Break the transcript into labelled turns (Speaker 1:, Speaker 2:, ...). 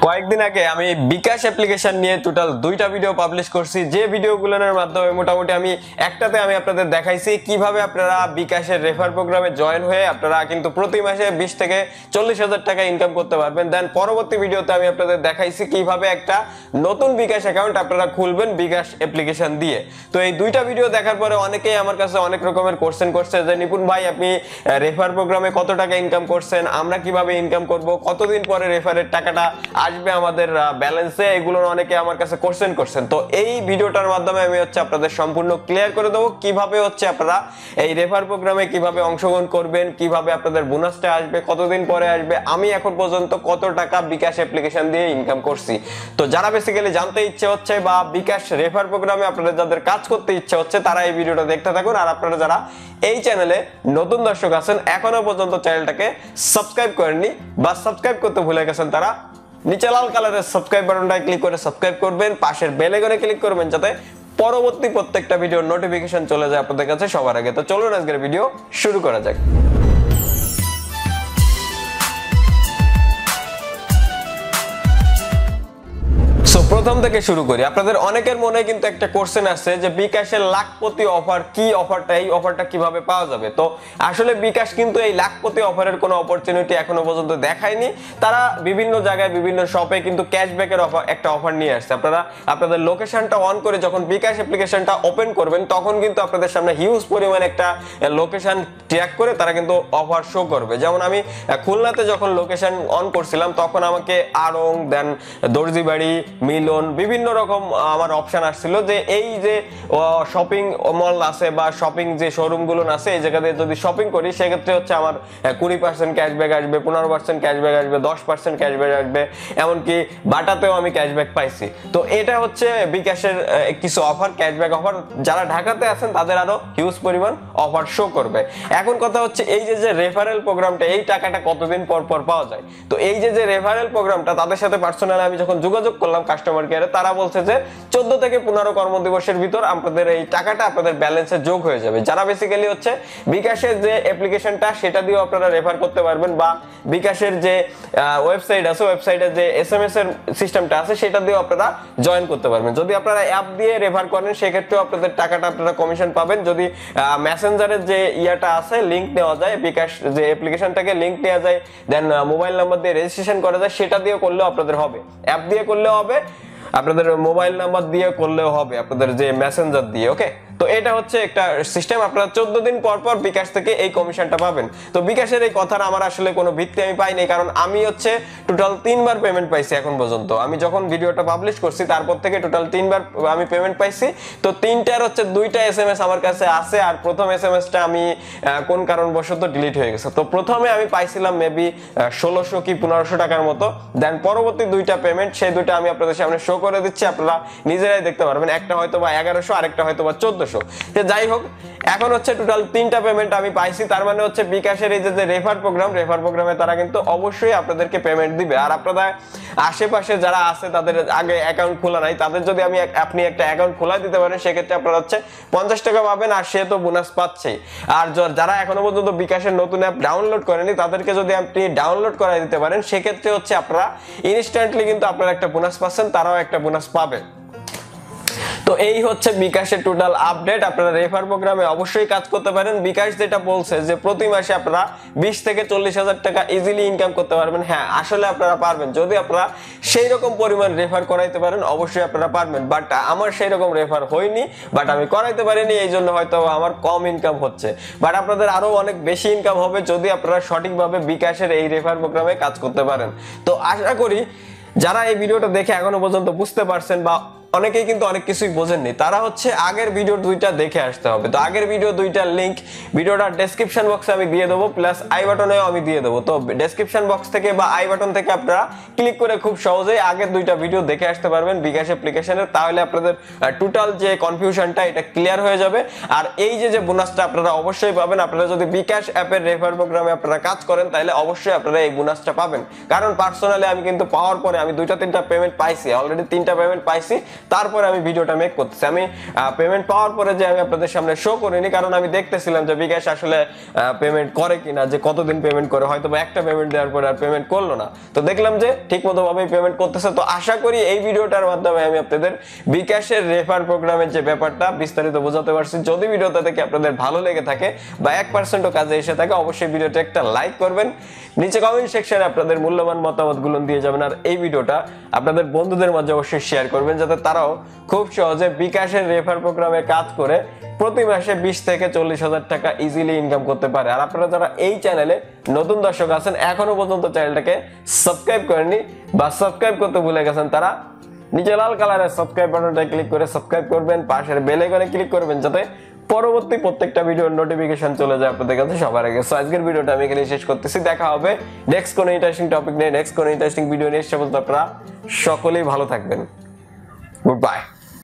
Speaker 1: কয়েকদিন আগে আমি bKash অ্যাপ্লিকেশন নিয়ে টোটাল দুইটা ভিডিও পাবলিশ করছি, যে ভিডিওগুলোর মাধ্যমে মোটামুটি আমি একটাতে আমি আপনাদের দেখাইছি কিভাবে আপনারা bKash এর রেফার প্রোগ্রামে জয়েন হয়ে আপনারা কিন্তু প্রতি মাসে 20 থেকে 40,000 টাকা ইনকাম করতে পারবেন। দেন পরবর্তী ভিডিওতে আমি আপনাদের দেখাইছি কিভাবে একটা নতুন bKash অ্যাকাউন্ট আপনারা খুলবেন bKash অ্যাপ্লিকেশন দিয়ে। তো এই দুইটা ভিডিও দেখার পরে অনেকেই আমার কাছে অনেক রকমের কোশ্চেন করছে যে নিপুন ভাই আপনি রেফার প্রোগ্রামে কত টাকা ইনকাম করছেন, আমরা কিভাবে ইনকাম করব, কতদিন পরে রেফারের টাকাটা আসবে আমাদের ব্যালেন্সে, এগুলো অনেকে আমার কাছে কোশ্চেন করছেন। তো এই ভিডিওটার মাধ্যমে আমি আপনাদের সম্পূর্ণ ক্লিয়ার করে দেবো কিভাবে আপনারা এই রেফার প্রোগ্রামে কিভাবে অংশগ্রহণ করবেন, কিভাবে আপনাদের বোনাসটা আসবে, কতদিন পরে আসবে, আমি এখন পর্যন্ত কত টাকা bKash অ্যাপ্লিকেশন দিয়ে ইনকাম করছি। তো যারা বেসিক্যালি জানতে ইচ্ছে হচ্ছে বা bKash রেফার প্রোগ্রামে আপনাদের যাদের কাজ করতে ইচ্ছে হচ্ছে তারা এই ভিডিওটা দেখতে থাকুন। আর আপনারা যারা এই চ্যানেলে নতুন দর্শক আছেন এখনো পর্যন্ত চ্যানেলটাকে সাবস্ক্রাইব করেননি বা সাবস্ক্রাইব করতে ভুলে গেছেন তারা নিচে লাল কালারের সাবস্ক্রাইব বাটনটায় ক্লিক করে সাবস্ক্রাইব করবেন, পাশের বেল আইকনে ক্লিক করবেন যাতে পরবর্তী প্রত্যেকটা ভিডিওর নোটিফিকেশন চলে যায় আপনাদের কাছে সবার আগে। তো চলুন আজকের ভিডিও শুরু করা যাক। প্রথম থেকে শুরু করি। আপনাদের অনেকের মনে কিন্তু একটা কোশ্চেন আছে যে bKash এর লাখপতি অফার কি, অফারটা এই অফারটা কিভাবে পাওয়া যাবে। তো আসলে bKash কিন্তু এই লাখপতি অফারের কোনো অপরচুনিটি এখনো পর্যন্ত দেখায়নি। তারা বিভিন্ন জায়গায় বিভিন্ন শপে কিন্তু ক্যাশব্যাকের অফার একটা অফার নিয়ে আসছে। আপনারা আপনাদের লোকেশনটা অন করে যখন bKash অ্যাপ্লিকেশনটা ওপেন করবেন তখন কিন্তু আপনাদের সামনে হিউজ পরিমাণ একটা লোকেশন ট্র্যাক করে তারা কিন্তু অফার শো করবে। যেমন আমি খুলনাতে যখন লোকেশন অন করছিলাম তখন আমাকে আড়ং, দেন দর্জিবাড়ি, মিলন, বিভিন্ন রকম আমার অপশন আসছিল যে এই যে শপিং মল আছে বা শপিং যে শোরুম গুলো আছে এই জায়গাতে যদি শপিং করি সেক্ষেত্রে আমার 20% ক্যাশব্যাক আসবে, 15% ক্যাশব্যাক আসবে, 10% ক্যাশব্যাক আসবে, এমনকি বাটাতেও আমি ক্যাশব্যাক পাইছি। তো এটা bKash এর কিছু অফার, ক্যাশব্যাক অফার। যারা ঢাকাতে আছেন তাদের আরো হিউজ পরিমাণ অফার শো করবে। এখন কথা এই যে রেফারেল প্রোগ্রামটা এই টাকাটা কতদিন পর পর পাওয়া যায়। তো এই যে রেফারেল প্রোগ্রামটা তাদের সাথে পার্সোনালি আমি যখন যোগাযোগ করলাম কাস্টমার কেয়ারে, তারা বলছে যে 14 থেকে 15 কর্মদিবসের ভিতর আপনাদের এই টাকাটা আপনাদের ব্যালেন্সে যোগ হয়ে যাবে। যারা বেসিক্যালি bKash এর যে অ্যাপ্লিকেশনটা সেটা দিয়েও আপনারা রেফার করতে পারবেন বা bKash এর যে ওয়েবসাইট আছে ওয়েবসাইটে যে SMS এর সিস্টেমটা আছে সেটা দিয়েও আপনারা জয়েন করতে পারবেন। যদি আপনারা অ্যাপ দিয়ে রেফার করেন সেক্ষেত্রেও আপনাদের টাকাটা আপনারা কমিশন পাবেন। যদি মেসেঞ্জারের যে ইয়াটা আছে লিংক নেওয়া যায়, bKash যে অ্যাপ্লিকেশনটাকে লিংক নেওয়া যায়, দেন মোবাইল নাম্বার দিয়ে রেজিস্ট্রেশন করা যায়, সেটা দিয়ে করলেও আপনাদের হবে, অ্যাপ দিয়ে করলেও হবে, আপনাদের মোবাইল নাম্বার দিয়ে করলেও হবে, আপনাদের যে মেসেঞ্জার দিয়ে। ওকে, তো এটা একটা সিস্টেম। আপনারা 14 দিন পর পর bKash থেকে এই কমিশনটা পাবেন। তো bKash এর এই কথার আমার আসলে কোনো ভিত্তি আমি পাইনি, কারণ আমি টোটাল 3 বার পেমেন্ট পাইছি এখন পর্যন্ত। আমি যখন ভিডিওটা পাবলিশ করছি তারপর থেকে টোটাল 3 বার আমি পেমেন্ট পাইছি। তো 3টার 2টা SMS আমার কাছে আছে, আর প্রথম SMSটা আমি কোন কারণবশত ডিলিট হয়ে গেছে। তো প্রথমে আমি পাইছিলাম মেবি 1600 কি 1500 টাকার মতো। দেন পরবর্তী 2টা পেমেন্ট, সেই 2টা আমি আপনাদের সামনে শো করে দিচ্ছি, আপনারা নিজেরাই দেখতে পারবেন। একটা হয়তো বা 1100, আরেকটা হয়তো বা 1400। যাই হোক, এখন টোটাল 3টা পেমেন্ট আমি পাইছি। তার মানে bKash এর এই যে রেফার প্রোগ্রামে তারা কিন্তু অবশ্যই আপনাদেরকে পেমেন্ট দিবে। আর আপনাদের আশেপাশে যারা আছে তাদের আগে অ্যাকাউন্ট খোলা নাই, তাদের যদি আপনি একটা অ্যাকাউন্ট খোলা দিতে পারেন সেক্ষেত্রে আপনারা 50 টাকা পাবেন, আর সে তো বোনাস পাচ্ছেই। আর যারা এখনো পর্যন্ত bKash এর নতুন অ্যাপ ডাউনলোড করেনি তাদেরকে যদি আপনি ডাউনলোড করাই দিতে পারেন সেক্ষেত্রে আপনারা ইনস্ট্যান্টলি কিন্তু আপনারা একটা বোনাস পাচ্ছেন, তারাও একটা বোনাস পাবে। তো এই bKash এর টোটাল আপডেট। আপনারা রেফার প্রোগ্রামে অবশ্যই কাজ করতে পারেন। bKash যেটা বলছে যে প্রতি মাসে আপনারা 20 থেকে 40,000 টাকা ইজিলি ইনকাম করতে পারবেন। হ্যাঁ, আসলে আপনারা পারবেন যদি আপনারা সেই রকম পরিমাণ রেফার করাইতে পারেন, অবশ্যই আপনারা পারবেন। বাট আমার সেই রকম রেফার হয়নি, বাট আমি করাইতে পারিনি, এই জন্য হয়তো আমার কম ইনকাম হচ্ছে। বাট আপনাদের আরো অনেক বেশি ইনকাম হবে যদি আপনারা সঠিকভাবে bKash এর এই রেফার প্রোগ্রামে কাজ করতে পারেন। তো আশা করি যারা এই ভিডিওটা দেখে এখনো পর্যন্ত বুঝতে পারছেন বা অনেকেই কিন্তু অনেক কিছুই বোঝেননি, তারা আগের ভিডিও 2টা দেখে আসতে হবে। তো আগের ভিডিও 2টার লিংক ভিডিওটার ডেসক্রিপশন বক্সে আমি দিয়ে দেবো, প্লাস আই বাটনেও আমি দিয়ে দেবো। তো ডেসক্রিপশন বক্স থেকে বা আই বাটন থেকে আপনারা ক্লিক করে খুব সহজেই আগের 2টা ভিডিও দেখে আসতে পারবেন bKash অ্যাপ্লিকেশনের। তাহলে আপনাদের টোটাল যে কনফিউশনটা এটা ক্লিয়ার হয়ে যাবে। আর এই যে বোনাসটা আপনারা অবশ্যই পাবেন। আপনারা যদি bKash অ্যাপের রেফার প্রোগ্রামে আপনারা কাজ করেন তাহলে অবশ্যই আপনারা এই বোনাসটা পাবেন। কারণ পার্সোনালি আমি কিন্তু পাওয়ার পরে আমি 2টা 3টা পেমেন্ট পাইছি, অলরেডি 3টা পেমেন্ট পাইছি। তারপরে আমি ভিডিওটা মেক করতেছি। আমি পেমেন্ট পাওয়ার পরে যে আমি আপনাদের সামনে শো করিনি, কারণ আমি দেখতেছিলাম যে bKash আসলে পেমেন্ট করে কিনা, যে কতদিন পেমেন্ট করে, হয়তো বা একটা পেমেন্ট দেওয়ার পরে আর পেমেন্ট করলো না। তো দেখলাম যে ঠিক মতো ভাবে পেমেন্ট করতেছে। তো আশা করি এই ভিডিওটার মাধ্যমে আমি আপনাদের bKash এর রেফার প্রোগ্রামের যে ব্যাপারটা বিস্তারিত বোঝাতে পারছি। যদি ভিডিওটা থেকে আপনাদের ভালো লেগে থাকে বা 1%ও কাজে এসে থাকে, অবশ্যই ভিডিওটা একটা লাইক করবেন, নিচে কমেন্ট সেকশনে আপনাদের মূল্যবান মতামতগুলো দিয়ে যাবেন, আর এই ভিডিওটা আপনাদের বন্ধুদের মাঝে অবশ্যই শেয়ার করবেন, যাতে তারাও খুব সহজে bKash এর রেফার প্রোগ্রামে কাজ করে প্রতি মাসে 20 থেকে 40,000 টাকা ইজিলি ইনকাম করতে পারে। আর আপনারা যারা এই চ্যানেলে নতুন দর্শক আছেন, এখনো পর্যন্ত চ্যানেলটাকে সাবস্ক্রাইব করেননি বা সাবস্ক্রাইব করতে ভুলে গেছেন, তারা নিচে লাল কালারের সাবস্ক্রাইব বাটনটা ক্লিক করে সাবস্ক্রাইব করবেন, পাশের বেল আইকনে ক্লিক করবেন, যাতে পরবর্তী প্রত্যেকটা ভিডিওর নোটিফিকেশন চলে যায় আপনাদের কাছে সবার আগে। সো আজকের ভিডিওটা আমি এখানে শেষ করতেছি। দেখা হবে নেক্সট কোনো ইন্টারেস্টিং টপিক নিয়ে, নেক্সট কোনো ইন্টারেস্টিং ভিডিও নিয়ে। সে পর্যন্ত আপনারা সকলেই ভালো থাকবেন। Good bye.